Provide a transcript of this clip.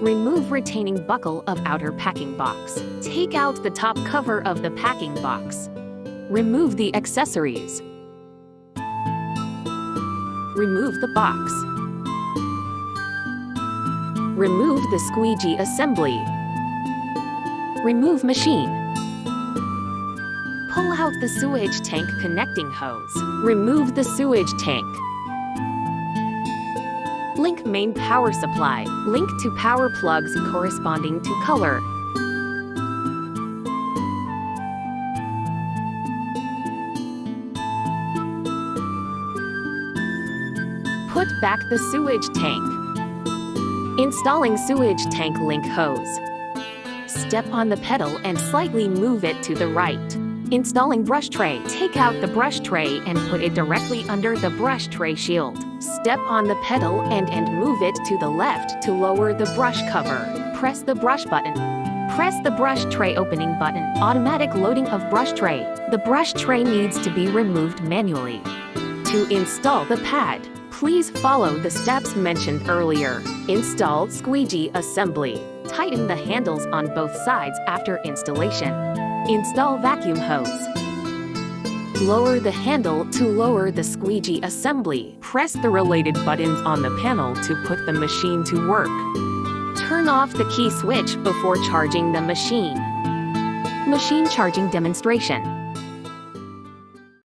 Remove retaining buckle of outer packing box. Take out the top cover of the packing box. Remove the accessories. Remove the box. Remove the squeegee assembly. Remove machine. Pull out the sewage tank connecting hose. Remove the sewage tank. Link main power supply. Link to power plugs corresponding to color. Put back the sewage tank. Installing sewage tank link hose. Step on the pedal and slightly move it to the right. Installing brush tray. Take out the brush tray and put it directly under the brush tray shield. Step on the pedal and move it to the left to lower the brush cover. Press the brush button. Press the brush tray opening button. Automatic loading of brush tray. The brush tray needs to be removed manually. To install the pad, please follow the steps mentioned earlier. Install squeegee assembly. Tighten the handles on both sides after installation. Install vacuum hose. Lower the handle to lower the squeegee assembly. Press the related buttons on the panel to put the machine to work. Turn off the key switch before charging the machine. Machine charging demonstration.